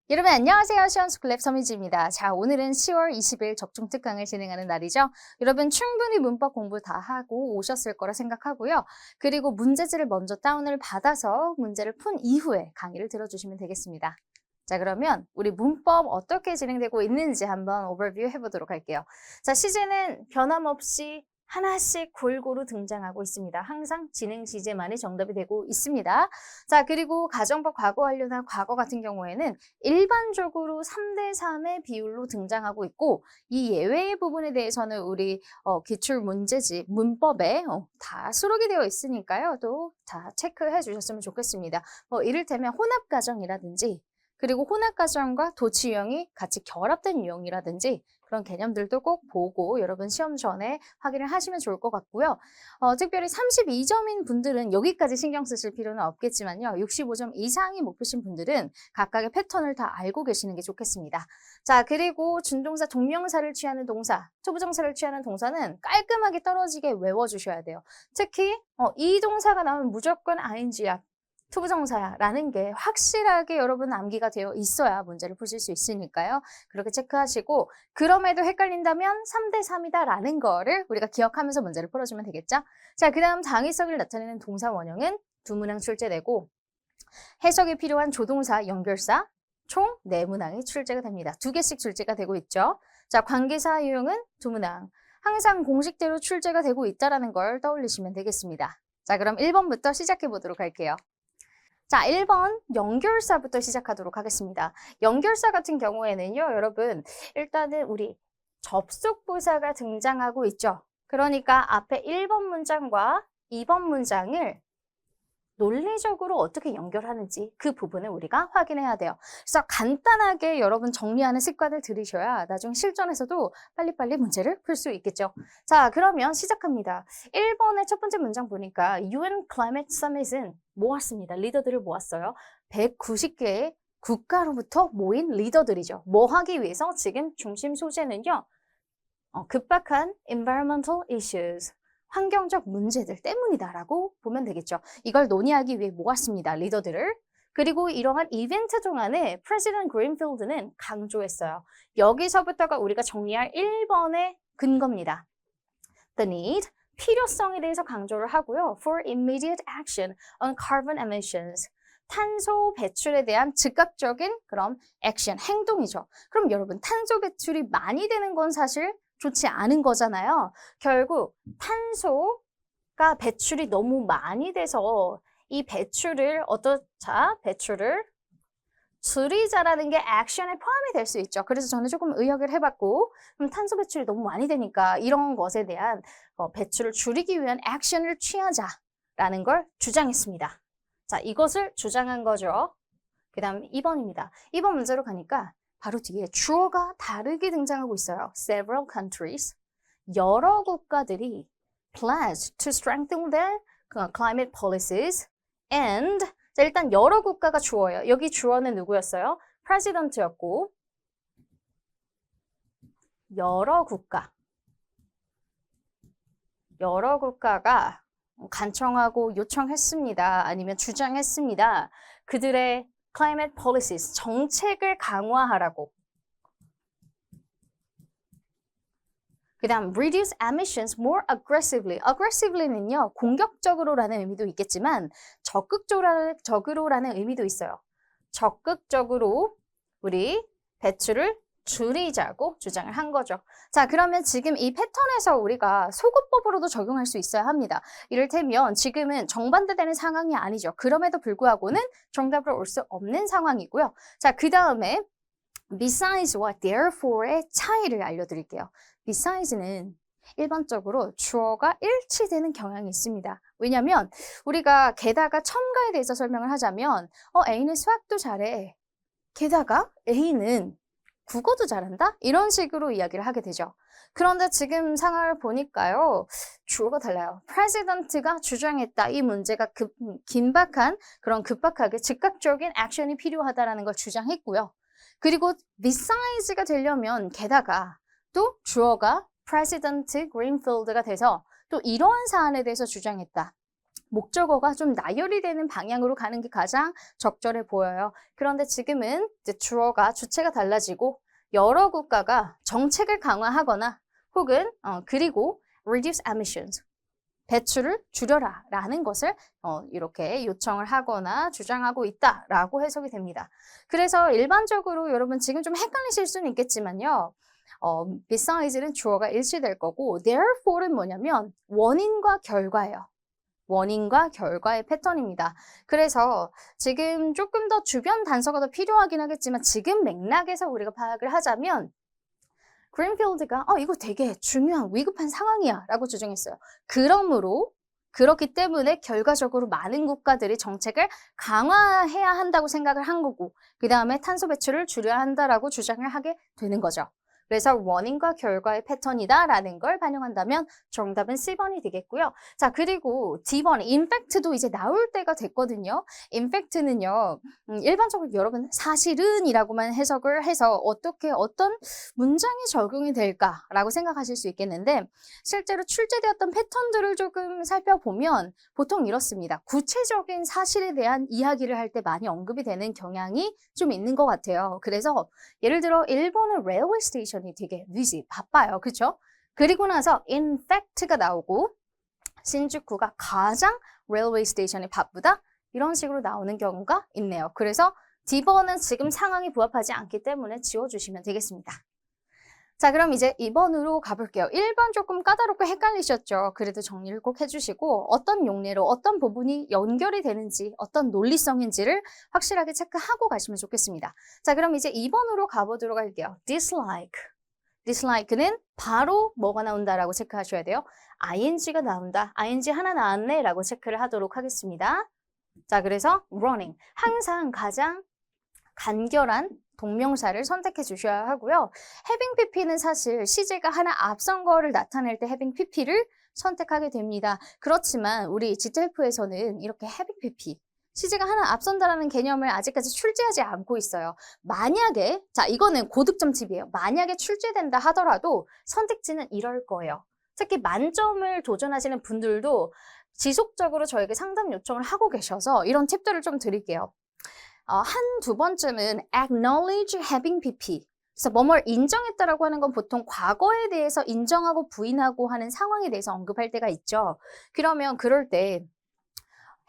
여러분 안녕하세요. 시원스쿨랩 서미지입니다. 자, 오늘은 10월 20일 적중 특강을 진행하는 날이죠. 여러분 충분히 문법 공부 다 하고 오셨을 거라 생각하고요. 그리고 문제지를 먼저 다운을 받아서 문제를 푼 이후에 강의를 들어주시면 되겠습니다. 자, 그러면 우리 문법 어떻게 진행되고 있는지 한번 오버뷰 해보도록 할게요. 자, 시제는 변함없이 하나씩 골고루 등장하고 있습니다. 항상 진행 시제만이 정답이 되고 있습니다. 자, 그리고 가정법 과거 완료나 과거 같은 경우에는 일반적으로 3대 3의 비율로 등장하고 있고, 이 예외의 부분에 대해서는 우리 기출 문제집 문법에 다 수록이 되어 있으니까요. 또 다 체크해 주셨으면 좋겠습니다. 이를테면 혼합 가정이라든지, 그리고 혼합 가정과 도치 유형이 같이 결합된 유형이라든지 그런 개념들도 꼭 보고 여러분 시험 전에 확인을 하시면 좋을 것 같고요. 특별히 32점인 분들은 여기까지 신경 쓰실 필요는 없겠지만요. 65점 이상이 목표신 분들은 각각의 패턴을 다 알고 계시는 게 좋겠습니다. 자, 그리고 준동사 동명사를 취하는 동사, 투부정사를 취하는 동사는 깔끔하게 떨어지게 외워주셔야 돼요. 특히 이 동사가 나오면 무조건 ing야. 투부정사야라는 게 확실하게 여러분 암기가 되어 있어야 문제를 푸실 수 있으니까요. 그렇게 체크하시고 그럼에도 헷갈린다면 3대 3이다라는 거를 우리가 기억하면서 문제를 풀어주면 되겠죠? 자, 그 다음 당위성을 나타내는 동사 원형은 두 문항 출제되고 해석이 필요한 조동사, 연결사 총 4문항이 출제가 됩니다. 2개씩 출제가 되고 있죠. 자, 관계사 유형은 2문항. 항상 공식대로 출제가 되고 있다는 걸 떠올리시면 되겠습니다. 자, 그럼 1번부터 시작해 보도록 할게요. 자, 1번 연결사부터 시작하도록 하겠습니다. 연결사 같은 경우에는요, 여러분, 일단은 우리 접속부사가 등장하고 있죠. 그러니까 앞에 1번 문장과 2번 문장을 논리적으로 어떻게 연결하는지 그 부분을 우리가 확인해야 돼요. 그래서 간단하게 여러분 정리하는 습관을 들이셔야 나중 실전에서도 빨리빨리 문제를 풀 수 있겠죠. 자, 그러면 시작합니다. 1번의 첫 번째 문장 보니까 UN Climate Summit은 모았습니다. 리더들을 모았어요. 190개의 국가로부터 모인 리더들이죠. 뭐 하기 위해서? 지금 중심 소재는요. 급박한 environmental issues. 환경적 문제들 때문이다라고 보면 되겠죠. 이걸 논의하기 위해 모았습니다. 리더들을. 그리고 이러한 이벤트 동안에 프레지던트 그린필드는 강조했어요. 여기서부터가 우리가 정리할 1번의 근거입니다. The need, 필요성에 대해서 강조를 하고요. For immediate action on carbon emissions. 탄소 배출에 대한 즉각적인 그런 액션, 행동이죠. 그럼 여러분, 탄소 배출이 많이 되는 건 사실 좋지 않은 거잖아요. 결국 탄소가 배출이 너무 많이 돼서 이 배출을 배출을 줄이자라는 게 액션에 포함이 될 수 있죠. 그래서 저는 조금 의역을 해봤고, 그럼 탄소 배출이 너무 많이 되니까 이런 것에 대한 배출을 줄이기 위한 액션을 취하자라는 걸 주장했습니다. 자, 이것을 주장한 거죠. 그 다음 2번입니다. 2번 문제로 가니까 바로 뒤에 주어가 다르게 등장하고 있어요. Several countries. 여러 국가들이 pledge to strengthen their climate policies and 자, 일단 여러 국가가 주어예요. 여기 주어는 누구였어요? President였고 여러 국가가 간청하고 요청했습니다. 아니면 주장했습니다. 그들의 climate policies, 정책을 강화하라고. 그 다음, reduce emissions more aggressively. aggressively는요, 공격적으로라는 의미도 있겠지만 적극적으로라는 의미도 있어요. 적극적으로 우리 배출을 줄이자고 주장을 한 거죠. 자, 그러면 지금 이 패턴에서 우리가 소구법으로도 적용할 수 있어야 합니다. 이를테면 지금은 정반대되는 상황이 아니죠. 그럼에도 불구하고는 정답으로 올 수 없는 상황이고요. 자, 그 다음에 besides와 therefore의 차이를 알려드릴게요. besides,는 일반적으로 주어가 일치되는 경향이 있습니다. 왜냐하면 우리가 게다가 첨가에 대해서 설명을 하자면 A는 수학도 잘해. 게다가 A는 국어도 잘한다? 이런 식으로 이야기를 하게 되죠. 그런데 지금 상황을 보니까요. 주어가 달라요. 프레지던트가 주장했다. 이 문제가 급박하게 즉각적인 액션이 필요하다는 걸 주장했고요. 그리고 besides가 되려면 게다가 또 주어가 프레지던트 그린필드가 돼서 또 이러한 사안에 대해서 주장했다. 목적어가 좀 나열이 되는 방향으로 가는 게 가장 적절해 보여요. 그런데 지금은 이제 주어가 주체가 달라지고 여러 국가가 정책을 강화하거나 혹은 그리고 reduce emissions 배출을 줄여라 라는 것을 이렇게 요청을 하거나 주장하고 있다라고 해석이 됩니다. 그래서 일반적으로 여러분 지금 좀 헷갈리실 수는 있겠지만요. besides는 주어가 일치될 거고 therefore는 뭐냐면 원인과 결과예요. 원인과 결과의 패턴입니다. 그래서 지금 조금 더 주변 단서가 더 필요하긴 하겠지만 지금 맥락에서 우리가 파악을 하자면 그린필드가 이거 되게 중요한 위급한 상황이야 라고 주장했어요. 그렇기 때문에 결과적으로 많은 국가들이 정책을 강화해야 한다고 생각을 한 거고 그 다음에 탄소 배출을 줄여야 한다라고 주장을 하게 되는 거죠. 그래서 원인과 결과의 패턴이다라는 걸 반영한다면 정답은 C번이 되겠고요. 자, 그리고 D번, 인팩트도 이제 나올 때가 됐거든요. 인팩트는요, 일반적으로 여러분 사실은이라고만 해석을 해서 어떻게 어떤 문장이 적용이 될까라고 생각하실 수 있겠는데 실제로 출제되었던 패턴들을 조금 살펴보면 보통 이렇습니다. 구체적인 사실에 대한 이야기를 할 때 많이 언급이 되는 경향이 좀 있는 것 같아요. 그래서 예를 들어 일본의 레일웨이 스테이션이 되게 busy, 바빠요. 그렇죠? 그리고 나서 in fact가 나오고 신주쿠가 가장 레일웨이 스테이션이 바쁘다? 이런 식으로 나오는 경우가 있네요. 그래서 D번은 지금 상황이 부합하지 않기 때문에 지워주시면 되겠습니다. 자, 그럼 이제 2번으로 가볼게요. 1번 조금 까다롭고 헷갈리셨죠? 그래도 정리를 꼭 해주시고 어떤 용례로 어떤 부분이 연결이 되는지 어떤 논리성인지를 확실하게 체크하고 가시면 좋겠습니다. 자, 그럼 이제 2번으로 가보도록 할게요. dislike. dislike는 바로 뭐가 나온다라고 체크하셔야 돼요. ing가 나온다. ing 하나 나왔네 라고 체크를 하도록 하겠습니다. 자, 그래서 running. 항상 가장 간결한 동명사를 선택해 주셔야 하고요. having pp는 사실 시제가 하나 앞선 거를 나타낼 때 having pp를 선택하게 됩니다. 그렇지만 우리 GTF에서는 이렇게 having pp, 시제가 하나 앞선다라는 개념을 아직까지 출제하지 않고 있어요. 만약에, 자 이거는 고득점 팁이에요. 만약에 출제된다 하더라도 선택지는 이럴 거예요. 특히 만점을 도전하시는 분들도 지속적으로 저에게 상담 요청을 하고 계셔서 이런 팁들을 좀 드릴게요. 한두 번쯤은 acknowledge having pp. 그래서 뭐뭘 인정했다라고 하는 건 보통 과거에 대해서 인정하고 부인하고 하는 상황에 대해서 언급할 때가 있죠. 그러면 그럴 때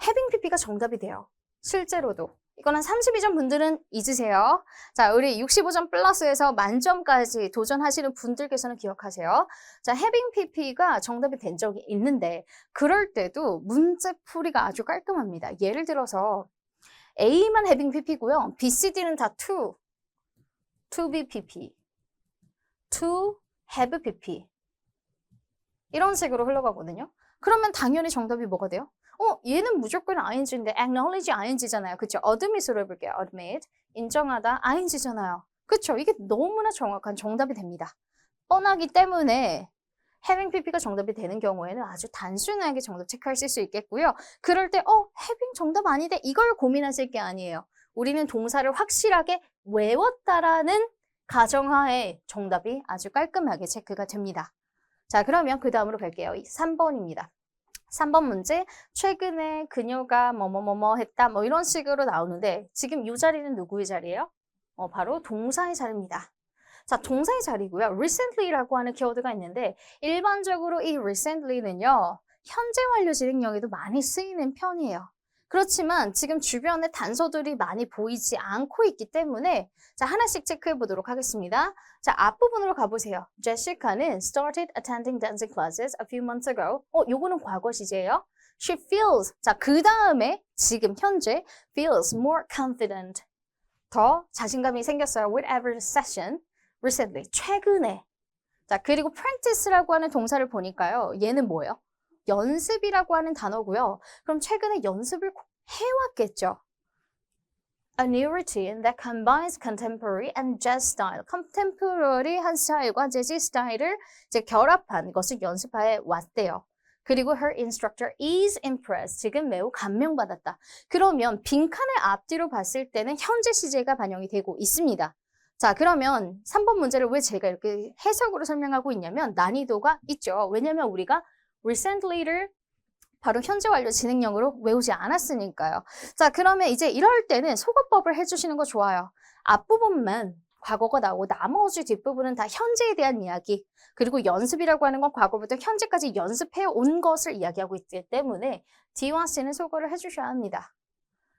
having pp가 정답이 돼요. 실제로도. 이건 한 32점 분들은 잊으세요. 자, 우리 65점 플러스에서 만점까지 도전하시는 분들께서는 기억하세요. 자, having pp가 정답이 된 적이 있는데 그럴 때도 문제 풀이가 아주 깔끔합니다. 예를 들어서 A만 having pp고요. B, C, D는 다 to be pp, to have pp 이런 식으로 흘러가거든요. 그러면 당연히 정답이 뭐가 돼요? 얘는 무조건 ing인데 acknowledge ing잖아요. 그쵸? admit으로 해볼게요. admit, 인정하다 ing잖아요. 그쵸? 이게 너무나 정확한 정답이 됩니다. 뻔하기 때문에 having pp가 정답이 되는 경우에는 아주 단순하게 정답 체크하실 수 있겠고요. 그럴 때 having 정답 아닌데 이걸 고민하실 게 아니에요. 우리는 동사를 확실하게 외웠다라는 가정하에 정답이 아주 깔끔하게 체크가 됩니다. 자, 그러면 그 다음으로 갈게요. 3번입니다. 3번 문제, 최근에 그녀가 뭐뭐뭐뭐 했다 뭐 이런 식으로 나오는데 지금 이 자리는 누구의 자리예요? 바로 동사의 자리입니다. 자, 동사의 자리고요. recently라고 하는 키워드가 있는데 일반적으로 이 recently는요. 현재 완료 진행형에도 많이 쓰이는 편이에요. 그렇지만 지금 주변에 단서들이 많이 보이지 않고 있기 때문에 자, 하나씩 체크해 보도록 하겠습니다. 자, 앞부분으로 가보세요. Jessica는 started attending dancing classes a few months ago. 요거는 과거 시제예요. She feels, 자, 그 다음에 지금 현재 feels more confident. 더 자신감이 생겼어요. with every session. recently, 최근에. 자, 그리고 practice라고 하는 동사를 보니까요. 얘는 뭐예요? 연습이라고 하는 단어고요. 그럼 최근에 연습을 해왔겠죠. A new routine that combines contemporary and jazz style. contemporary한 스타일과 재즈 스타일을 이제 결합한 것을 연습해 왔대요. 그리고 her instructor is impressed. 지금 매우 감명받았다. 그러면 빈칸을 앞뒤로 봤을 때는 현재 시제가 반영이 되고 있습니다. 자, 그러면 3번 문제를 왜 제가 이렇게 해석으로 설명하고 있냐면 난이도가 있죠. 왜냐면 우리가 recently를 바로 현재 완료 진행형으로 외우지 않았으니까요. 자, 그러면 이제 이럴 때는 소거법을 해주시는 거 좋아요. 앞부분만 과거가 나오고 나머지 뒷부분은 다 현재에 대한 이야기, 그리고 연습이라고 하는 건 과거부터 현재까지 연습해 온 것을 이야기하고 있기 때문에 D와 C는 소거를 해주셔야 합니다.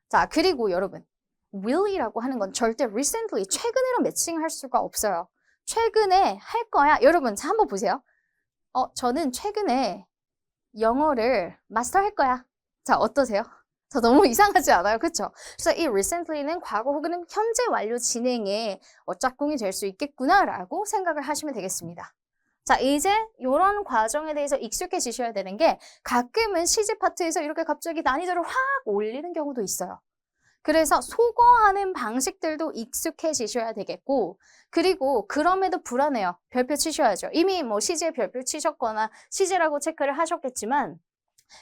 자, 그리고 여러분, will이라고 하는 건 절대 recently, 최근으로 매칭할 수가 없어요. 최근에 할 거야. 여러분, 자, 한번 보세요. 저는 최근에 영어를 마스터할 거야. 자, 어떠세요? 자, 너무 이상하지 않아요? 그쵸? 그래서 이 recently는 과거 혹은 현재 완료 진행의 짝꿍이 될 수 있겠구나라고 생각을 하시면 되겠습니다. 자, 이제 이런 과정에 대해서 익숙해지셔야 되는 게 가끔은 시제 파트에서 이렇게 갑자기 난이도를 확 올리는 경우도 있어요. 그래서 소거하는 방식들도 익숙해지셔야 되겠고, 그리고 그럼에도 불안해요. 별표 치셔야죠. 이미 뭐 시제 별표 치셨거나 시제라고 체크를 하셨겠지만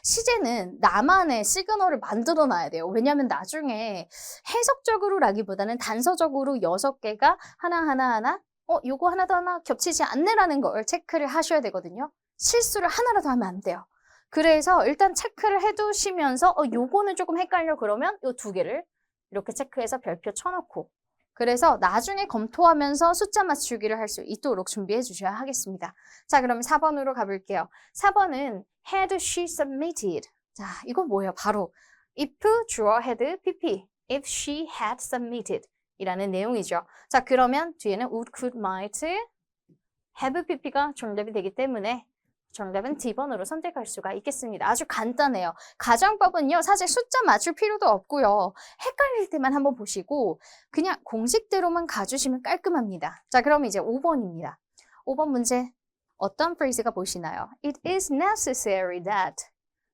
시제는 나만의 시그널을 만들어 놔야 돼요. 왜냐하면 나중에 해석적으로라기보다는 단서적으로 6개가 하나 요거 하나 더 하나 겹치지 않네라는 걸 체크를 하셔야 되거든요. 실수를 하나라도 하면 안 돼요. 그래서 일단 체크를 해두시면서 요거는 조금 헷갈려 그러면 요 2개를 이렇게 체크해서 별표 쳐놓고, 그래서 나중에 검토하면서 숫자 맞추기를 할 수 있도록 준비해 주셔야 하겠습니다. 자, 그럼 4번으로 가볼게요. 4번은 had she submitted. 자, 이거 뭐예요? 바로 if 주어 had pp, if she had submitted 이라는 내용이죠. 자, 그러면 뒤에는 would, could, might, have pp가 정답이 되기 때문에 정답은 D번으로 선택할 수가 있겠습니다. 아주 간단해요. 가정법은요, 사실 숫자 맞출 필요도 없고요. 헷갈릴 때만 한번 보시고 그냥 공식대로만 가주시면 깔끔합니다. 자, 그럼 이제 5번입니다. 5번 문제 어떤 프레이즈가 보시나요? It is necessary that.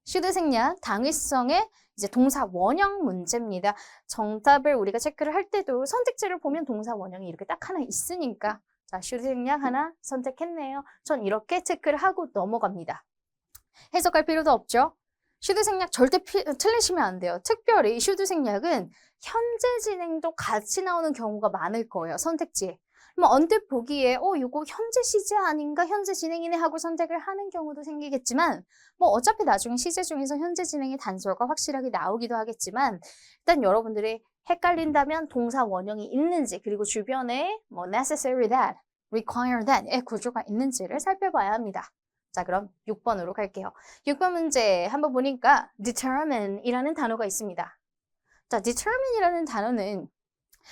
should 생략, 당위성의 이제 동사 원형 문제입니다. 정답을 우리가 체크를 할 때도 선택지를 보면 동사 원형이 이렇게 딱 하나 있으니까 자, should 생략 하나 선택했네요. 전 이렇게 체크를 하고 넘어갑니다. 해석할 필요도 없죠? should 생략 절대 틀리시면 안 돼요. 특별히 should 생략은 현재 진행도 같이 나오는 경우가 많을 거예요. 선택지에. 뭐 언뜻 보기에 이거 현재 시제 아닌가? 현재 진행이네 하고 선택을 하는 경우도 생기겠지만 뭐 어차피 나중에 시제 중에서 현재 진행의 단서가 확실하게 나오기도 하겠지만 일단 여러분들이 헷갈린다면 동사 원형이 있는지, 그리고 주변에 뭐 necessary that, require that의 구조가 있는지를 살펴봐야 합니다. 자, 그럼 6번으로 갈게요. 6번 문제 한번 보니까 determine이라는 단어가 있습니다. 자, determine이라는 단어는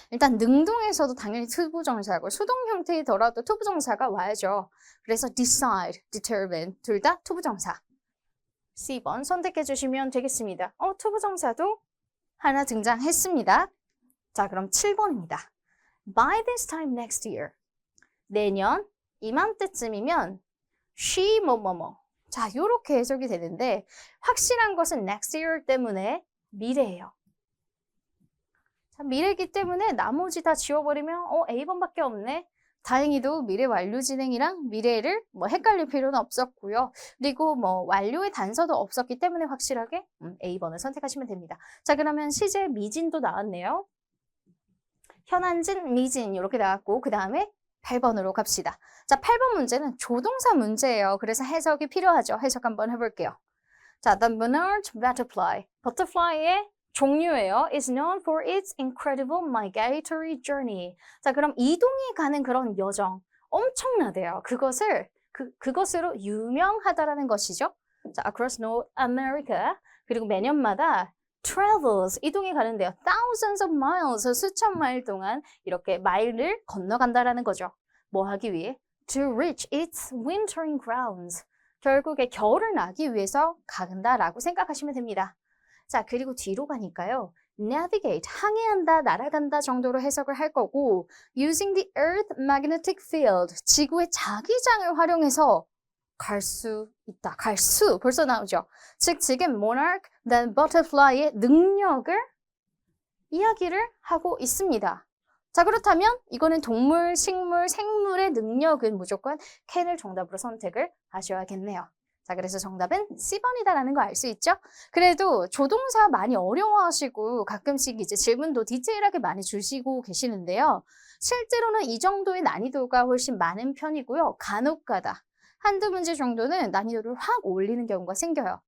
일단 능동에서도 당연히 투부정사고 수동 형태이더라도 투부정사가 와야죠. 그래서 decide, determine 둘 다 투부정사. C번 선택해 주시면 되겠습니다. 투부정사도 하나 등장했습니다. 자, 그럼 7번입니다. By this time next year. 내년 이맘때쯤이면 she 뭐뭐뭐. 자, 요렇게 해석이 되는데 확실한 것은 next year 때문에 미래예요. 자, 미래이기 때문에 나머지 다 지워버리면 A번밖에 없네. 다행히도 미래 완료 진행이랑 미래를 뭐 헷갈릴 필요는 없었고요. 그리고 뭐 완료의 단서도 없었기 때문에 확실하게 A번을 선택하시면 됩니다. 자, 그러면 시제 미진도 나왔네요. 현안진, 미진 이렇게 나왔고 그 다음에 8번으로 갑시다. 자, 8번 문제는 조동사 문제예요. 그래서 해석이 필요하죠. 해석 한번 해볼게요. 자, the monarch butterfly. 버터플라이의 종류예요. is known for its incredible migratory journey. 자, 그럼 이동이 가는 그런 여정 엄청나대요. 그것으로 유명하다라는 것이죠. 자, across North America. 그리고 매년마다 travels, 이동이 가는데요. thousands of miles, 수천 마일 동안 이렇게 마일을 건너간다라는 거죠. 뭐 하기 위해? to reach its wintering grounds. 결국에 겨울을 나기 위해서 간다라고 생각하시면 됩니다. 자, 그리고 뒤로 가니까요. navigate, 항해한다, 날아간다 정도로 해석을 할 거고 using the earth magnetic field, 지구의 자기장을 활용해서 갈 수 있다. 갈 수 벌써 나오죠. 즉 지금 monarch, then butterfly의 능력을 이야기를 하고 있습니다. 자, 그렇다면 이거는 동물, 식물, 생물의 능력은 무조건 can을 정답으로 선택을 하셔야겠네요. 자, 그래서 정답은 C번이다라는 거 알 수 있죠? 그래도 조동사 많이 어려워하시고 가끔씩 이제 질문도 디테일하게 많이 주시고 계시는데요. 실제로는 이 정도의 난이도가 훨씬 많은 편이고요. 간혹가다 한두 문제 정도는 난이도를 확 올리는 경우가 생겨요.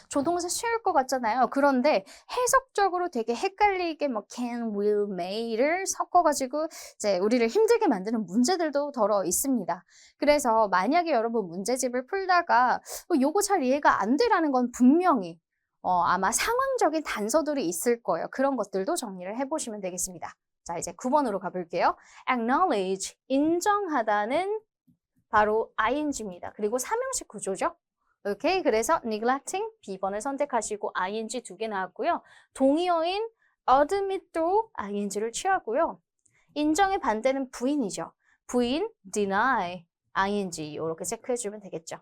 조동사 쉬울 것 같잖아요. 그런데 해석적으로 되게 헷갈리게 뭐 can, will, may를 섞어가지고 이제 우리를 힘들게 만드는 문제들도 덜어 있습니다. 그래서 만약에 여러분 문제집을 풀다가 요거 잘 이해가 안 돼라는 건 분명히 아마 상황적인 단서들이 있을 거예요. 그런 것들도 정리를 해보시면 되겠습니다. 자, 이제 9번으로 가볼게요. acknowledge, 인정하다는 바로 ing입니다. 그리고 삼형식 구조죠. 오케이, 그래서 neglecting, B번을 선택하시고 ing 두 개 나왔고요. 동의어인 admit도 ing를 취하고요. 인정의 반대는 부인이죠. 부인, deny, ing 이렇게 체크해주면 되겠죠.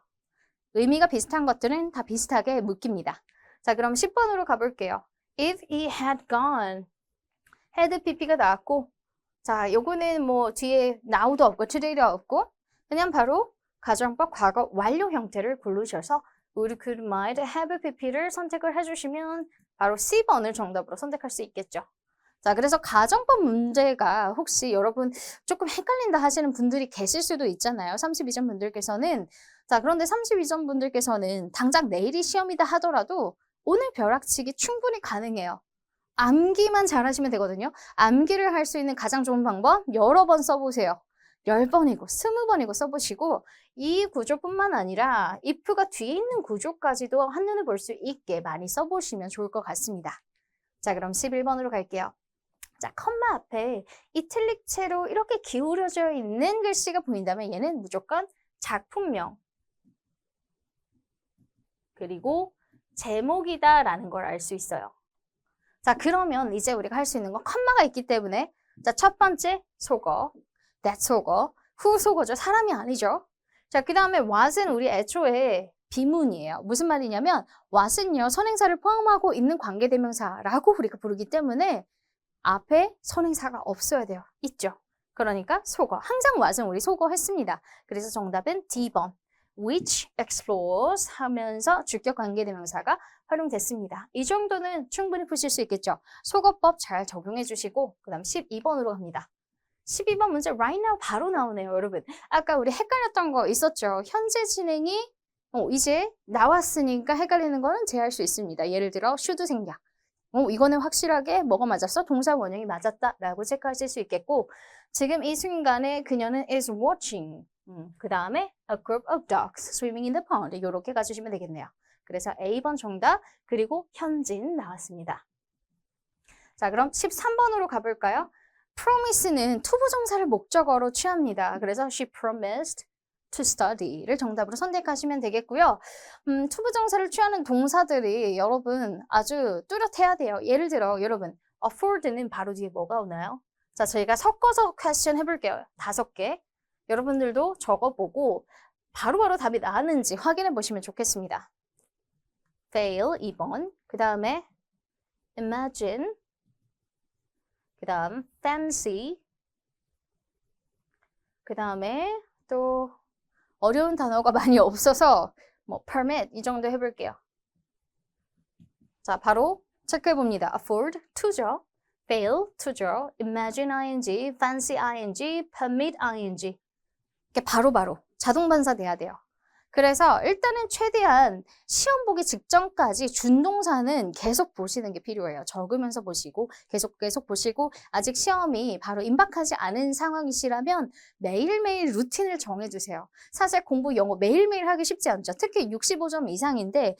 의미가 비슷한 것들은 다 비슷하게 묶입니다. 자, 그럼 10번으로 가볼게요. If he had gone, had pp가 나왔고, 자, 요거는 뭐 뒤에 now도 없고 today도 없고 그냥 바로 가정법 과거 완료 형태를 고르셔서 would, could, might, have pp를 선택을 해주시면 바로 C번을 정답으로 선택할 수 있겠죠. 자, 그래서 가정법 문제가 혹시 여러분 조금 헷갈린다 하시는 분들이 계실 수도 있잖아요. 32점 분들께서는. 자, 그런데 32점 분들께서는 당장 내일이 시험이다 하더라도 오늘 벼락치기 충분히 가능해요. 암기만 잘하시면 되거든요. 암기를 할 수 있는 가장 좋은 방법 여러 번 써보세요. 10번이고 20번이고 써보시고 이 구조뿐만 아니라 if가 뒤에 있는 구조까지도 한눈에 볼 수 있게 많이 써보시면 좋을 것 같습니다. 자, 그럼 11번으로 갈게요. 자, 컴마 앞에 이틀릭체로 이렇게 기울어져 있는 글씨가 보인다면 얘는 무조건 작품명 그리고 제목이다라는 걸 알 수 있어요. 자, 그러면 이제 우리가 할 수 있는 건 컴마가 있기 때문에 자, 첫 번째 속어, that 속어, who 속어죠. 사람이 아니죠. 자, 그 다음에 what은 우리 애초에 비문이에요. 무슨 말이냐면 what은요, 선행사를 포함하고 있는 관계대명사라고 우리가 부르기 때문에 앞에 선행사가 없어야 돼요. 있죠. 그러니까 속어. 항상 what은 우리 속어 했습니다. 그래서 정답은 D번. which explores 하면서 주격 관계대명사가 활용됐습니다. 이 정도는 충분히 푸실 수 있겠죠. 속어법 잘 적용해 주시고 그 다음 12번으로 갑니다. 12번 문제 right now 바로 나오네요, 여러분. 아까 우리 헷갈렸던 거 있었죠. 현재 진행이 이제 나왔으니까 헷갈리는 거는 제할 수 있습니다. 예를 들어 should 생략. 이거는 확실하게 뭐가 맞았어? 동사 원형이 맞았다라고 체크하실 수 있겠고 지금 이 순간에 그녀는 is watching. 그 다음에 a group of ducks swimming in the pond. 이렇게 가주시면 되겠네요. 그래서 A번 정답 그리고 현진 나왔습니다. 자, 그럼 13번으로 가볼까요? promise는 투부정사를 목적어로 취합니다. 그래서 she promised to study를 정답으로 선택하시면 되겠고요. 투부정사를 취하는 동사들이 여러분 아주 뚜렷해야 돼요. 예를 들어 여러분 afford는 바로 뒤에 뭐가 오나요? 자, 저희가 섞어서 퀘스천 해볼게요. 5개. 여러분들도 적어보고 바로바로 답이 나왔는지 확인해 보시면 좋겠습니다. fail 2번, 그 다음에 imagine, 그 다음 fancy, 그 다음에 또 어려운 단어가 많이 없어서 뭐 permit 이 정도 해볼게요. 자, 바로 체크해 봅니다. afford, to죠. fail, to죠. imagine ing, fancy ing, permit ing. 이렇게 바로바로 자동 반사돼야 돼요. 그래서 일단은 최대한 시험 보기 직전까지 준동사는 계속 보시는 게 필요해요. 적으면서 보시고 계속 보시고 아직 시험이 바로 임박하지 않은 상황이시라면 매일매일 루틴을 정해주세요. 사실 공부 영어 매일매일 하기 쉽지 않죠. 특히 65점 이상인데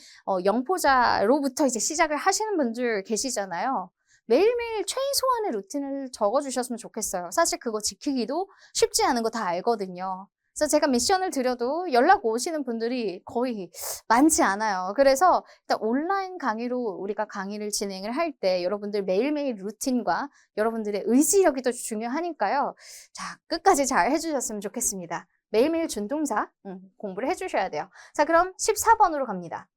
영포자로부터 이제 시작을 하시는 분들 계시잖아요. 매일매일 최소한의 루틴을 적어주셨으면 좋겠어요. 사실 그거 지키기도 쉽지 않은 거 다 알거든요. 그래서 제가 미션을 드려도 연락 오시는 분들이 거의 많지 않아요. 그래서 일단 온라인 강의로 우리가 강의를 진행을 할 때 여러분들 매일매일 루틴과 여러분들의 의지력이 더 중요하니까요. 자, 끝까지 잘 해주셨으면 좋겠습니다. 매일매일 준동사 공부를 해주셔야 돼요. 자, 그럼 14번으로 갑니다.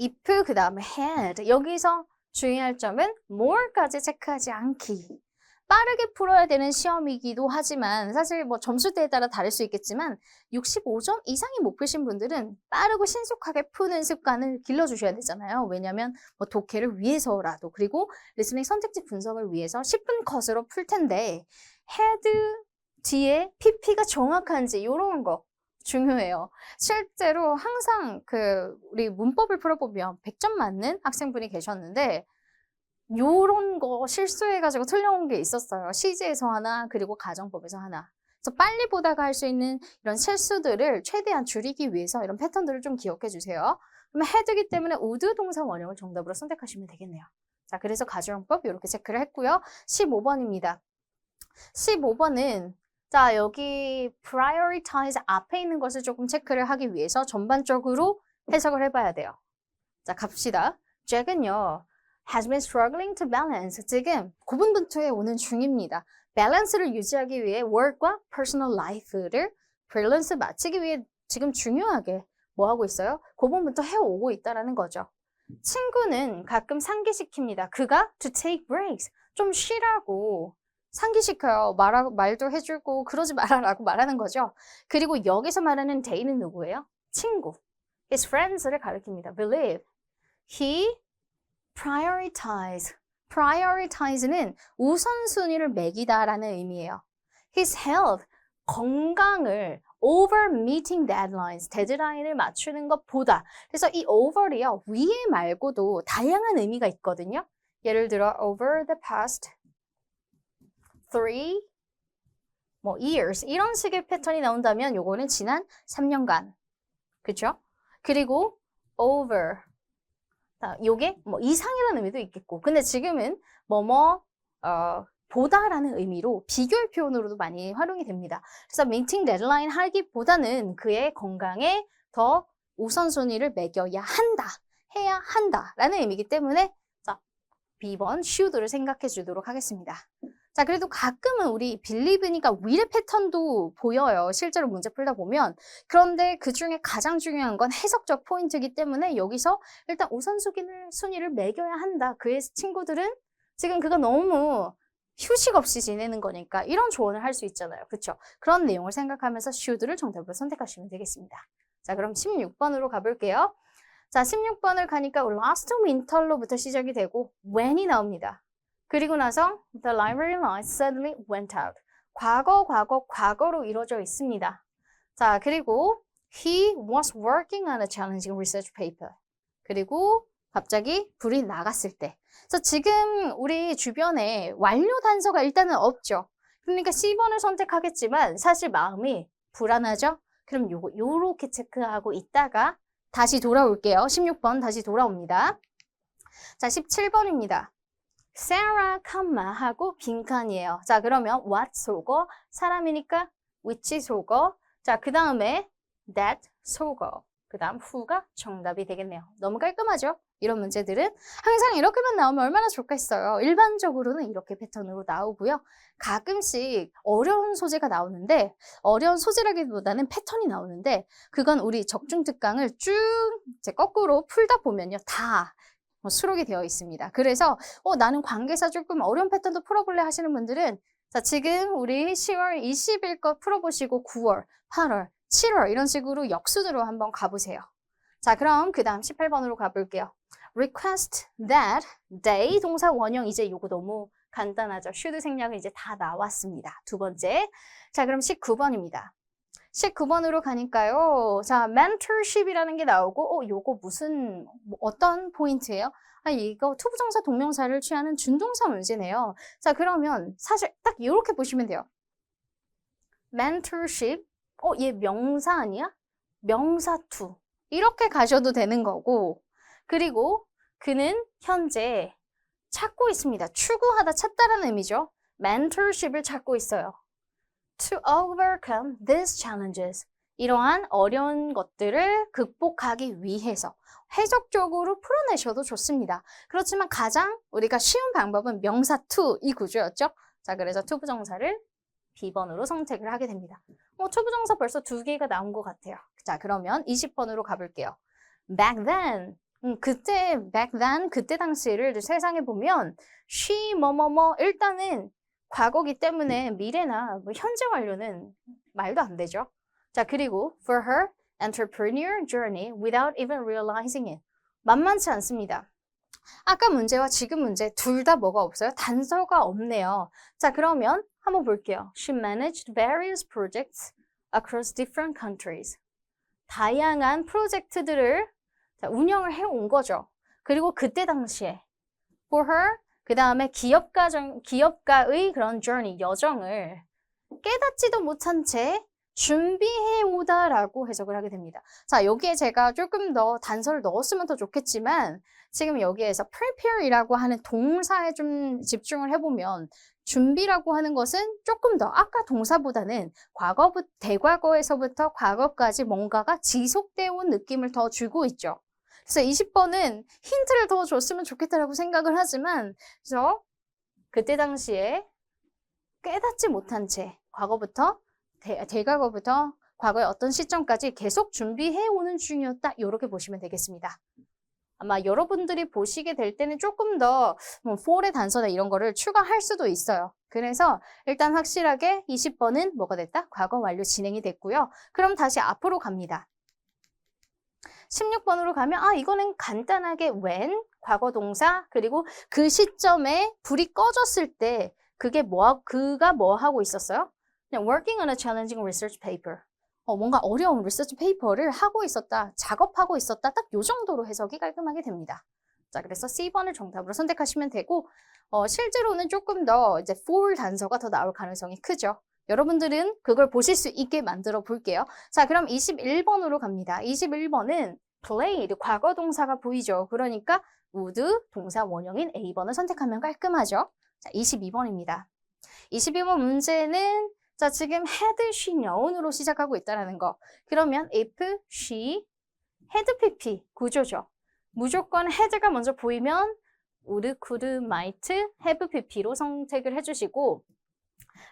if 그 다음에 had 여기서 주의할 점은 more까지 체크하지 않기. 빠르게 풀어야 되는 시험이기도 하지만 사실 뭐 점수대에 따라 다를 수 있겠지만 65점 이상이 목표신 분들은 빠르고 신속하게 푸는 습관을 길러주셔야 되잖아요. 왜냐하면 뭐 독해를 위해서라도 그리고 리스닝 선택지 분석을 위해서 10분 컷으로 풀 텐데 헤드 뒤에 PP가 정확한지 이런 거 중요해요. 실제로 항상 우리 문법을 풀어보면 100점 맞는 학생분이 계셨는데 요런 거 실수해가지고 틀려온 게 있었어요. 시제에서 하나, 그리고 가정법에서 하나. 그래서 빨리 보다가 할 수 있는 이런 실수들을 최대한 줄이기 위해서 이런 패턴들을 좀 기억해 주세요. 그러면 헤드기 때문에 우드 동사 원형을 정답으로 선택하시면 되겠네요. 자, 그래서 가정법 이렇게 체크를 했고요. 15번입니다. 15번은 자, 여기 prioritize 앞에 있는 것을 조금 체크를 하기 위해서 전반적으로 해석을 해봐야 돼요. 자, 갑시다. 잭은요, has been struggling to balance. 지금 고분분투해 오는 중입니다. 밸런스를 유지하기 위해 work과 personal life를 밸런스 맞추기 위해 지금 중요하게 뭐 하고 있어요? 고분분투 해오고 있다라는 거죠. 친구는 가끔 상기시킵니다. 그가 to take breaks. 좀 쉬라고 상기시켜요. 말도 해주고 그러지 말아라고 말하는 거죠. 그리고 여기서 말하는 they는 누구예요? 친구. his friends를 가리킵니다. believe. he prioritize는 우선순위를 매기다라는 의미예요. his health, 건강을 over meeting deadlines, 데드라인을 맞추는 것보다. 그래서 이 over이요, 위에 말고도 다양한 의미가 있거든요. 예를 들어 over the past 3 years 이런 식의 패턴이 나온다면 요거는 지난 3년간. 그죠? 그리고 over 요게 이상이라는 의미도 있겠고, 근데 지금은 보다라는 의미로 비교의 표현으로도 많이 활용이 됩니다. 그래서 meeting deadline 하기보다는 그의 건강에 더 우선순위를 매겨야 한다, 해야 한다라는 의미이기 때문에 자, B번 should를 생각해 주도록 하겠습니다. 자, 그래도 가끔은 우리 believe니까 will의 패턴도 보여요. 실제로 문제 풀다 보면. 그런데 그 중에 가장 중요한 건 해석적 포인트이기 때문에 여기서 일단 우선순위를 매겨야 한다. 그의 친구들은 지금 그가 너무 휴식 없이 지내는 거니까 이런 조언을 할 수 있잖아요. 그렇죠? 그런 내용을 생각하면서 should를 정답으로 선택하시면 되겠습니다. 자, 그럼 16번으로 가볼게요. 자, 16번을 가니까 last winter로부터 시작이 되고 when이 나옵니다. 그리고 나서 the library lights suddenly went out. 과거로 이루어져 있습니다. 자, 그리고 he was working on a challenging research paper. 그리고 갑자기 불이 나갔을 때. 그래서 지금 우리 주변에 완료 단서가 일단은 없죠. 그러니까 C번을 선택하겠지만 사실 마음이 불안하죠? 그럼 요렇게 체크하고 있다가 다시 돌아올게요. 16번 다시 돌아옵니다. 자, 17번입니다. Sarah, 하고 빈칸이에요. 자, 그러면 what 속어, 사람이니까 which 속어, 자, 그 다음에 that 속어, 그 다음 who가 정답이 되겠네요. 너무 깔끔하죠? 이런 문제들은 항상 이렇게만 나오면 얼마나 좋겠어요. 일반적으로는 이렇게 패턴으로 나오고요. 가끔씩 어려운 소재가 나오는데, 어려운 소재라기보다는 패턴이 나오는데, 그건 우리 적중특강을 쭉 이제 거꾸로 풀다 보면요, 다 수록이 되어 있습니다. 그래서 나는 관계사 조금 어려운 패턴도 풀어볼래 하시는 분들은 자, 지금 우리 10월 20일 거 풀어보시고 9월, 8월, 7월 이런 식으로 역순으로 한번 가보세요. 자, 그럼 그 다음 18번으로 가볼게요. request that they 동사 원형 이제 요거 너무 간단하죠. should 생략은 이제 다 나왔습니다. 두 번째. 자, 그럼 19번입니다. 19번으로 가니까요. 자, mentorship이라는 게 나오고, 요거 어떤 포인트예요? 이거 투부정사 동명사를 취하는 준동사 문제네요. 자, 그러면 사실 딱 이렇게 보시면 돼요. mentorship, 얘 명사 아니야? 명사 to. 이렇게 가셔도 되는 거고, 그리고 그는 현재 찾고 있습니다. 추구하다, 찾다라는 의미죠. mentorship을 찾고 있어요. To overcome these challenges. 이러한 어려운 것들을 극복하기 위해서 해석적으로 풀어내셔도 좋습니다. 그렇지만 가장 우리가 쉬운 방법은 명사 to 이 구조였죠. 자, 그래서 투부정사를 B번으로 선택을 하게 됩니다. 투부정사 벌써 2개가 나온 것 같아요. 자, 그러면 20번으로 가볼게요. Back then. back then, 그때 당시를 세상에 보면 she, 일단은 과거기 때문에 미래나 현재 완료는 말도 안 되죠. 자, 그리고 for her entrepreneur journey without even realizing it. 만만치 않습니다. 아까 문제와 지금 문제 둘 다 뭐가 없어요? 단서가 없네요. 자, 그러면 한번 볼게요. She managed various projects across different countries. 다양한 프로젝트들을 운영을 해온 거죠. 그리고 그때 당시에 for her, 그 다음에 기업가의 그런 journey, 여정을 깨닫지도 못한 채 준비해 오다라고 해석을 하게 됩니다. 자, 여기에 제가 조금 더 단서를 넣었으면 더 좋겠지만 지금 여기에서 prepare이라고 하는 동사에 좀 집중을 해보면 준비라고 하는 것은 조금 더 아까 동사보다는 대과거에서부터 과거까지 뭔가가 지속되어 온 느낌을 더 주고 있죠. 그래서 20번은 힌트를 더 줬으면 좋겠다라고 생각을 하지만 그래서 그때 당시에 깨닫지 못한 채 과거부터 대과거부터 과거의 어떤 시점까지 계속 준비해오는 중이었다. 이렇게 보시면 되겠습니다. 아마 여러분들이 보시게 될 때는 조금 더 for의 단서나 이런 거를 추가할 수도 있어요. 그래서 일단 확실하게 20번은 뭐가 됐다? 과거 완료 진행이 됐고요. 그럼 다시 앞으로 갑니다. 16번으로 가면 이거는 간단하게 when, 과거 동사, 그리고 그 시점에 불이 꺼졌을 때 그가 뭐 하고 있었어요? 그냥 working on a challenging research paper. 뭔가 어려운 리서치 페이퍼를 하고 있었다, 작업하고 있었다, 딱 요 정도로 해석이 깔끔하게 됩니다. 자, 그래서 C번을 정답으로 선택하시면 되고, 실제로는 조금 더 이제 for 단서가 더 나올 가능성이 크죠. 여러분들은 그걸 보실 수 있게 만들어 볼게요. 자, 그럼 21번으로 갑니다. 21번은 played, 과거 동사가 보이죠. 그러니까 would, 동사 원형인 A번을 선택하면 깔끔하죠. 자, 22번입니다. 22번 문제는 자, 지금 had, she, known으로 시작하고 있다는 거. 그러면 if, she, had, pp 구조죠. 무조건 had가 먼저 보이면 would, could, might, have, pp로 선택을 해주시고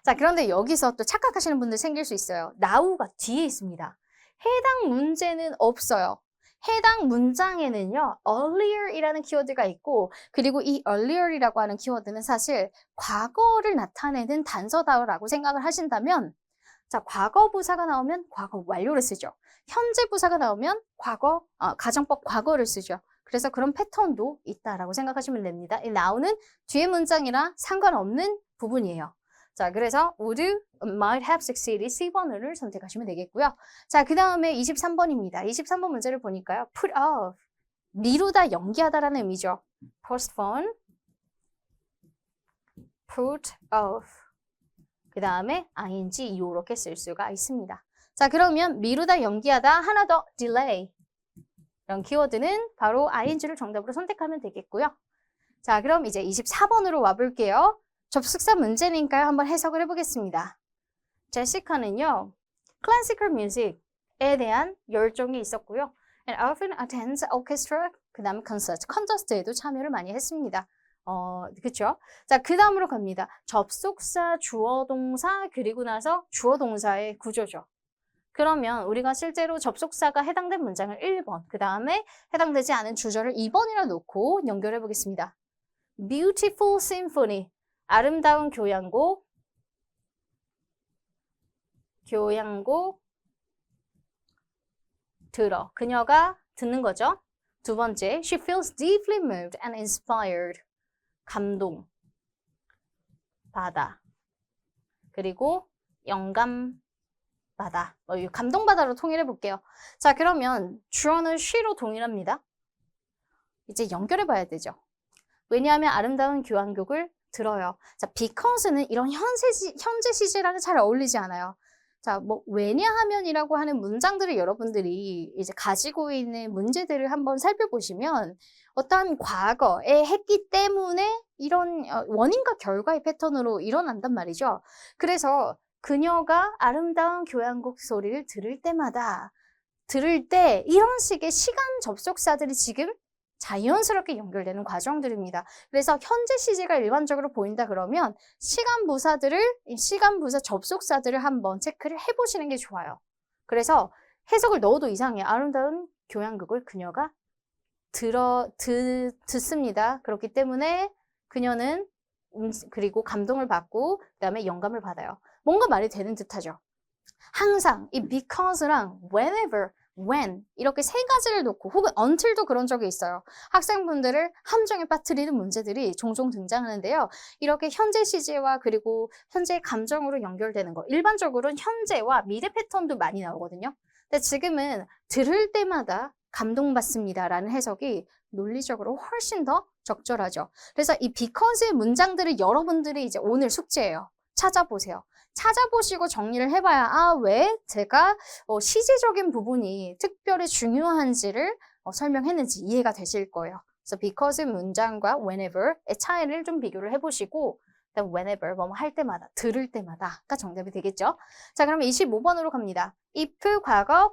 자, 그런데 여기서 또 착각하시는 분들 생길 수 있어요. now가 뒤에 있습니다. 해당 문제는 없어요. 해당 문장에는요, earlier이라는 키워드가 있고 그리고 이 earlier이라고 하는 키워드는 사실 과거를 나타내는 단서다라고 생각을 하신다면 자, 과거 부사가 나오면 과거 완료를 쓰죠. 현재 부사가 나오면 가정법 과거를 쓰죠. 그래서 그런 패턴도 있다라고 생각하시면 됩니다. 이 now는 뒤에 문장이랑 상관없는 부분이에요. 자, 그래서 would, might have succeeded C번을 선택하시면 되겠고요. 자, 그 다음에 23번입니다. 23번 문제를 보니까요. put off, 미루다, 연기하다라는 의미죠. postpone, put off. 그 다음에 ing 이렇게 쓸 수가 있습니다. 자, 그러면 미루다, 연기하다, 하나 더 delay. 이런 키워드는 바로 ing를 정답으로 선택하면 되겠고요. 자, 그럼 이제 24번으로 와볼게요. 접속사 문제니까요. 한번 해석을 해보겠습니다. 제시카는요, classical music에 대한 열정이 있었고요. And often attends orchestra, 그 다음에 콘서트에도 참여를 많이 했습니다. 그쵸? 자, 그 다음으로 갑니다. 접속사, 주어, 동사, 그리고 나서 주어, 동사의 구조죠. 그러면 우리가 실제로 접속사가 해당된 문장을 1번, 그 다음에 해당되지 않은 주절을 2번이라 놓고 연결해 보겠습니다. Beautiful symphony. 아름다운 교향곡 들어. 그녀가 듣는 거죠. 두 번째, she feels deeply moved and inspired. 감동 받아. 그리고 영감 받아. 감동받아로 통일해 볼게요. 자, 그러면 주어는 she로 동일합니다. 이제 연결해 봐야 되죠. 왜냐하면 아름다운 교향곡을 들어요. 자, because는 이런 현재 시제랑은 잘 어울리지 않아요. 자, 왜냐하면이라고 하는 문장들을 여러분들이 이제 가지고 있는 문제들을 한번 살펴보시면 어떠한 과거에 했기 때문에 이런 원인과 결과의 패턴으로 일어난단 말이죠. 그래서 그녀가 아름다운 교향곡 소리를 들을 때 이런 식의 시간 접속사들이 지금 자연스럽게 연결되는 과정들입니다. 그래서 현재 시제가 일반적으로 보인다 그러면 시간 부사 접속사들을 한번 체크를 해보시는 게 좋아요. 그래서 해석을 넣어도 이상해요. 아름다운 교향곡을 그녀가 듣습니다. 그렇기 때문에 그녀는 그리고 감동을 받고 그다음에 영감을 받아요. 뭔가 말이 되는 듯하죠. 항상 이 because랑 whenever when 이렇게 세 가지를 놓고 혹은 until도 그런 적이 있어요. 학생분들을 함정에 빠뜨리는 문제들이 종종 등장하는데요. 이렇게 현재 시제와 그리고 현재의 감정으로 연결되는 거. 일반적으로는 현재와 미래 패턴도 많이 나오거든요. 근데 지금은 들을 때마다 감동받습니다라는 해석이 논리적으로 훨씬 더 적절하죠. 그래서 이 because의 문장들을 여러분들이 이제 오늘 숙제예요. 찾아보세요. 찾아보시고 정리를 해봐야 왜 제가 시제적인 부분이 특별히 중요한지를 설명했는지 이해가 되실 거예요. 그래서 because 문장과 whenever의 차이를 좀 비교를 해보시고 whenever 뭐 할 때마다, 들을 때마다가 정답이 되겠죠. 자, 그러면 25번으로 갑니다. if 과거,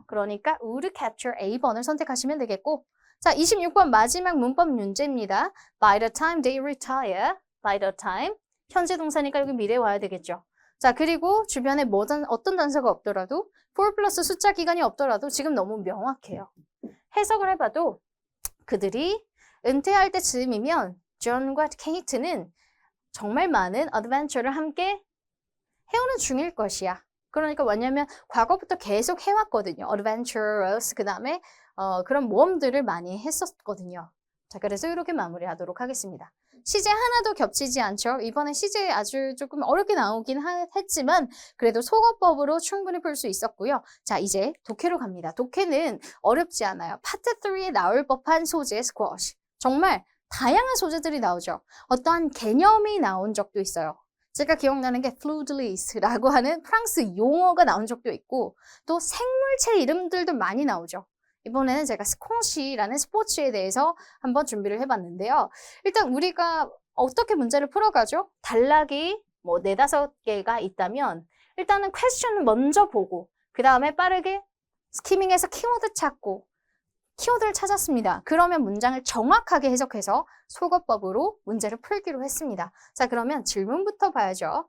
그러니까 would capture A번을 선택하시면 되겠고 자, 26번 마지막 문법 문제입니다. By the time they retire, by the time 현재 동사니까 여기 미래에 와야 되겠죠. 자, 그리고 주변에 어떤 단서가 없더라도 4 플러스 숫자 기간이 없더라도 지금 너무 명확해요. 해석을 해봐도 그들이 은퇴할 때쯤이면 존과 케이트는 정말 많은 어드벤처를 함께 해오는 중일 것이야. 그러니까 뭐냐면 과거부터 계속 해왔거든요. adventurous 그 다음에 그런 모험들을 많이 했었거든요. 자, 그래서 이렇게 마무리하도록 하겠습니다. 시제 하나도 겹치지 않죠. 이번에 시제 아주 조금 어렵게 나오긴 했지만 그래도 속어법으로 충분히 풀 수 있었고요. 자, 이제 독해로 갑니다. 독해는 어렵지 않아요. 파트 3에 나올 법한 소재 스쿼시. 정말 다양한 소재들이 나오죠. 어떠한 개념이 나온 적도 있어요. 제가 기억나는 게 fluid리스라고 하는 프랑스 용어가 나온 적도 있고 또 생물체 이름들도 많이 나오죠. 이번에는 제가 스쿼시라는 스포츠에 대해서 한번 준비를 해봤는데요. 일단 우리가 어떻게 문제를 풀어가죠? 단락이 뭐 4-5개가 있다면 일단은 퀘스천을 먼저 보고 그 다음에 빠르게 스키밍해서 키워드 찾고 키워드를 찾았습니다. 그러면 문장을 정확하게 해석해서 속어법으로 문제를 풀기로 했습니다. 자, 그러면 질문부터 봐야죠.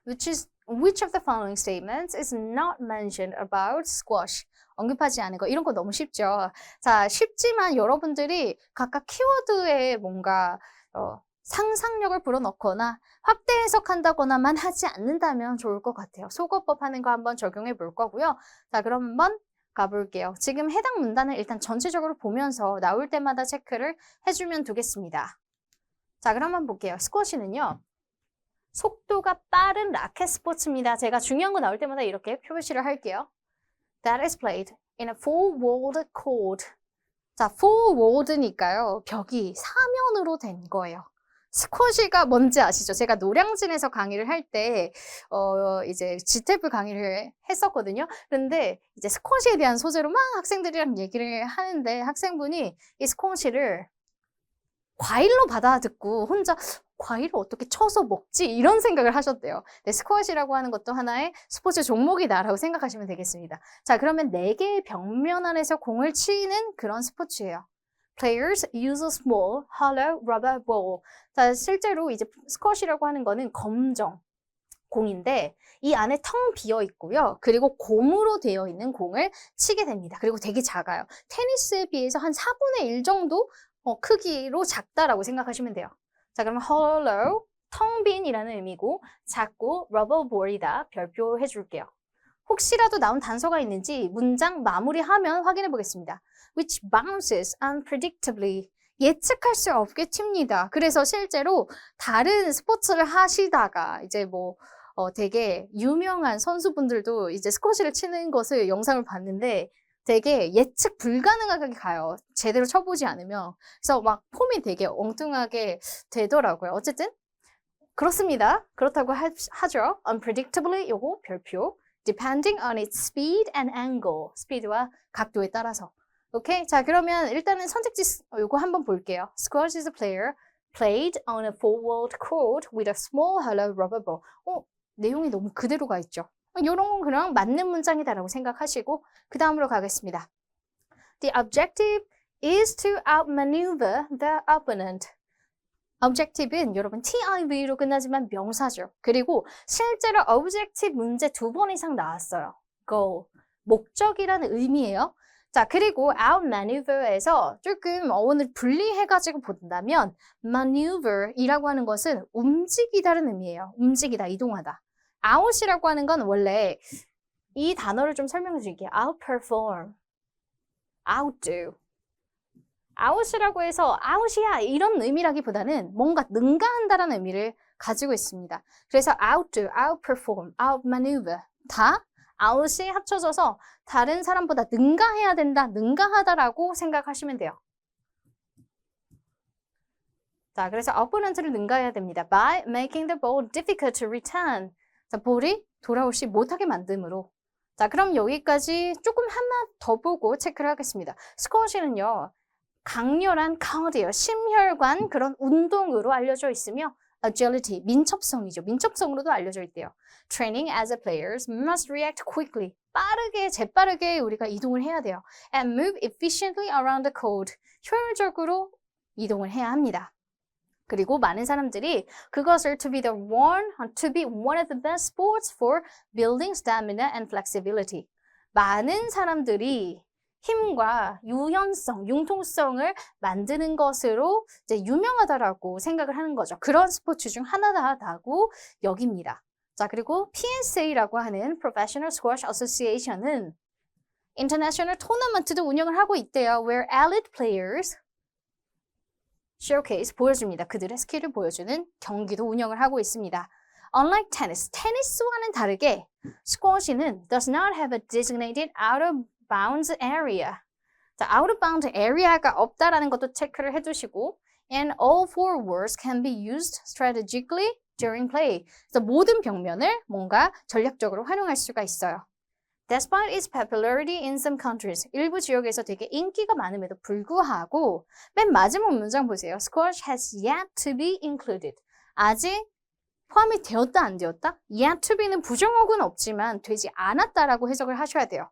Which of the following statements is not mentioned about squash? 언급하지 않은 거. 이런 거 너무 쉽죠. 자, 쉽지만 여러분들이 각각 키워드에 뭔가 상상력을 불어넣거나 확대 해석한다거나만 하지 않는다면 좋을 것 같아요. 속어법 하는 거 한번 적용해 볼 거고요. 자, 그럼 한번 가볼게요. 지금 해당 문단을 일단 전체적으로 보면서 나올 때마다 체크를 해주면 되겠습니다. 자, 그럼 한번 볼게요. 스쿼시는요. 속도가 빠른 라켓 스포츠입니다. 제가 중요한 거 나올 때마다 이렇게 표시를 할게요. That is played in a four-walled court. 자, four-walled니까요. 벽이 사면으로 된 거예요. 스쿼시가 뭔지 아시죠? 제가 노량진에서 강의를 할 때 이제 GTF 강의를 했었거든요. 그런데 이제 스쿼시에 대한 소재로 막 학생들이랑 얘기를 하는데 학생분이 이 스쿼시를 과일로 받아듣고 혼자 과일을 어떻게 쳐서 먹지? 이런 생각을 하셨대요. 네, 스쿼시라고 하는 것도 하나의 스포츠 종목이다라고 생각하시면 되겠습니다. 자, 그러면 4개의 벽면 안에서 공을 치는 그런 스포츠예요. Players use a small, hollow rubber ball. 자, 실제로 이제 스쿼시라고 하는 거는 검정 공인데 이 안에 텅 비어 있고요. 그리고 곰으로 되어 있는 공을 치게 됩니다. 그리고 되게 작아요. 테니스에 비해서 한 4분의 1 정도 크기로 작다라고 생각하시면 돼요. 자, 그러면 hollow, 텅 빈이라는 의미고 작고 rubber ball이다. 별표해 줄게요. 혹시라도 나온 단서가 있는지 문장 마무리하면 확인해 보겠습니다. Which bounces unpredictably. 예측할 수 없게 칩니다. 그래서 실제로 다른 스포츠를 하시다가 이제 뭐 되게 유명한 선수분들도 이제 스쿼시를 치는 것을 영상을 봤는데 되게 예측 불가능하게 가요. 제대로 쳐보지 않으면. 그래서 막 폼이 되게 엉뚱하게 되더라고요. 어쨌든 그렇습니다. 그렇다고 하죠. Unpredictably 요거 별표. Depending on its speed and angle. 스피드와 각도에 따라서. 오케이? 자, 그러면 일단은 선택지 요거 한번 볼게요. Squash is a player played on a four-walled court with a small hollow rubber ball. 내용이 너무 그대로 가 있죠. 이런 건 그냥 맞는 문장이다라고 생각하시고 그 다음으로 가겠습니다. The objective is to outmaneuver the opponent. objective는 여러분 TIV로 끝나지만 명사죠. 그리고 실제로 objective 문제 2번 이상 나왔어요. goal, 목적이라는 의미예요. 자, 그리고 outmaneuver에서 조금 어원을 분리해가지고 본다면 maneuver이라고 하는 것은 움직이다는 의미예요. 움직이다, 이동하다. out이라고 하는 건 원래 이 단어를 좀 설명해 드릴게요. outperform, outdo. out이라고 해서 out이야 이런 의미라기보다는 뭔가 능가한다라는 의미를 가지고 있습니다. 그래서 outdo, outperform, outmaneuver 다 out이 합쳐져서 다른 사람보다 능가해야 된다, 능가하다라고 생각하시면 돼요. 자, 그래서 opponent를 능가해야 됩니다. By making the ball difficult to return. 자, 볼이 돌아오지 못하게 만듦으로. 자, 그럼 여기까지 조금 하나 더 보고 체크를 하겠습니다. 스쿼시는요, 강렬한 카디오, 심혈관 그런 운동으로 알려져 있으며 agility, 민첩성이죠. 민첩성으로도 알려져 있대요. Training as a players must react quickly. 빠르게, 재빠르게 우리가 이동을 해야 돼요. And move efficiently around the court. 효율적으로 이동을 해야 합니다. 그리고 많은 사람들이 그것을 to be one of the best sports for building stamina and flexibility. 많은 사람들이 힘과 유연성, 융통성을 만드는 것으로 이제 유명하다라고 생각을 하는 거죠. 그런 스포츠 중 하나다라고 여깁니다. 자, 그리고 PSA라고 하는 Professional Squash Association은 인터내셔널 토너먼트도 운영을 하고 있대요. Where elite players showcase 보여줍니다. 그들의 스킬을 보여주는 경기도 운영을 하고 있습니다. Unlike tennis, 테니스와는 다르게 스쿼시는 does not have a designated out of bounds area. 자, out of bounds area가 없다라는 것도 체크를 해두시고 and all four words can be used strategically during play. 그래서 모든 벽면을 뭔가 전략적으로 활용할 수가 있어요. Despite its popularity in some countries, 일부 지역에서 되게 인기가 많음에도 불구하고 맨 마지막 문장 보세요. Squash has yet to be included. 아직 포함이 되었다 안 되었다? Yet to be는 부정어구는 없지만 되지 않았다라고 해석을 하셔야 돼요.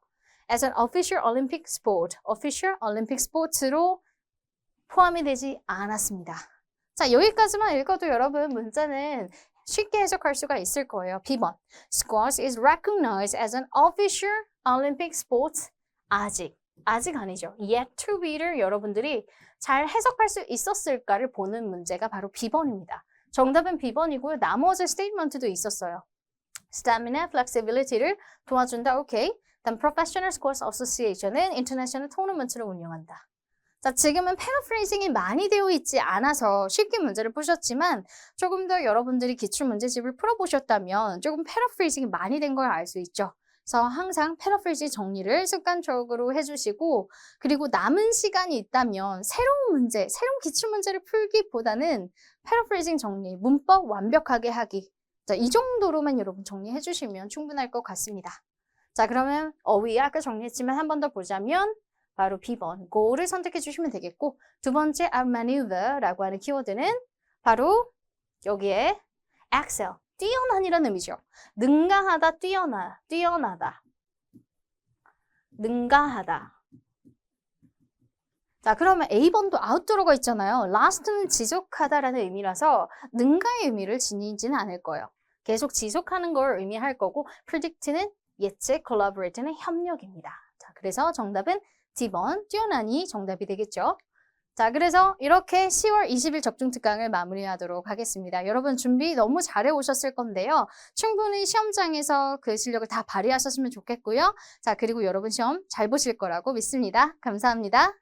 As an official Olympic sport, official Olympic sports로 포함이 되지 않았습니다. 자, 여기까지만 읽어도 여러분 문자는 쉽게 해석할 수가 있을 거예요. B번. Squash is recognized as an official Olympic sport. 아직 아니죠. Yet to be를 여러분들이 잘 해석할 수 있었을까를 보는 문제가 바로 B번입니다. 정답은 B번이고요. 나머지 스테이트먼트도 있었어요. Stamina, flexibility를 도와준다. 오케이. 다음 Professional Squash Association은 인터내셔널 토너먼트를 운영한다. 자, 지금은 패러프레이징이 많이 되어 있지 않아서 쉽게 문제를 푸셨지만 조금 더 여러분들이 기출문제집을 풀어보셨다면 조금 패러프레이징이 많이 된 걸 알 수 있죠. 그래서 항상 패러프레이징 정리를 습관적으로 해주시고 그리고 남은 시간이 있다면 새로운 문제, 새로운 기출문제를 풀기보다는 패러프레이징 정리, 문법 완벽하게 하기. 자, 이 정도로만 여러분 정리해 주시면 충분할 것 같습니다. 자, 그러면 어휘 아까 정리했지만 한 번 더 보자면 바로 B번, go를 선택해 주시면 되겠고 두 번째 outmaneuver라고 하는 키워드는 바로 여기에 excel, 뛰어난이라는 의미죠. 능가하다, 뛰어나다, 능가하다. 자, 그러면 A번도 out도로가 있잖아요. last는 지속하다라는 의미라서 능가의 의미를 지니지는 않을 거예요. 계속 지속하는 걸 의미할 거고 predict는 예측, collaborate는 협력입니다. 자, 그래서 정답은 D번, 뛰어나니 정답이 되겠죠. 자, 그래서 이렇게 10월 20일 적중특강을 마무리하도록 하겠습니다. 여러분 준비 너무 잘해 오셨을 건데요. 충분히 시험장에서 그 실력을 다 발휘하셨으면 좋겠고요. 자, 그리고 여러분 시험 잘 보실 거라고 믿습니다. 감사합니다.